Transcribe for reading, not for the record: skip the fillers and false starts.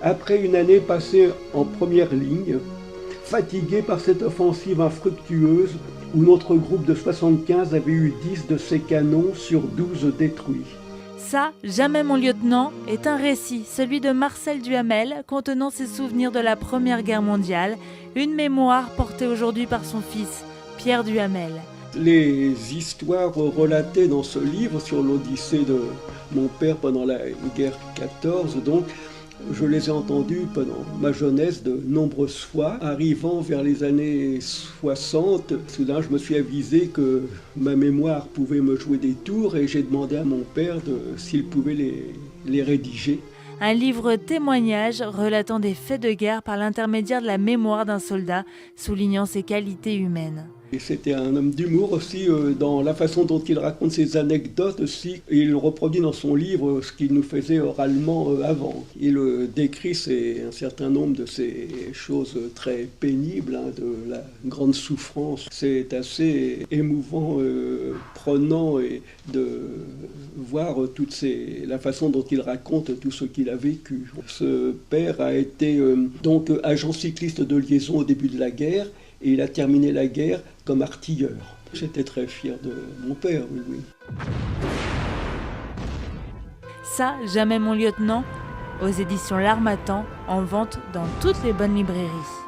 Après une année passée en première ligne, fatigué par cette offensive infructueuse où notre groupe de 75 avait eu 10 de ses canons sur 12 détruits. Ça, Jamais mon lieutenant, est un récit, celui de Marcel Duhamel, contenant ses souvenirs de la Première Guerre mondiale, une mémoire portée aujourd'hui par son fils, Pierre Duhamel. Les histoires relatées dans ce livre sur l'odyssée de mon père pendant la guerre 14, donc, je les ai entendues pendant ma jeunesse de nombreuses fois. Arrivant vers les années 60, soudain je me suis avisé que ma mémoire pouvait me jouer des tours et j'ai demandé à mon père s'il pouvait les rédiger. Un livre témoignage relatant des faits de guerre par l'intermédiaire de la mémoire d'un soldat, soulignant ses qualités humaines. Et c'était un homme d'humour aussi dans la façon dont il raconte ses anecdotes aussi. Et il reproduit dans son livre ce qu'il nous faisait oralement avant. Il décrit un certain nombre de ces choses très pénibles, de la grande souffrance. C'est assez émouvant, prenant et de voir la façon dont il raconte tout ce qu'il a vécu. Ce père a été donc agent cycliste de liaison au début de la guerre. Et il a terminé la guerre comme artilleur. J'étais très fier de mon père, oui. Ça, Jamais mon lieutenant, aux éditions L'Harmattan, en vente dans toutes les bonnes librairies.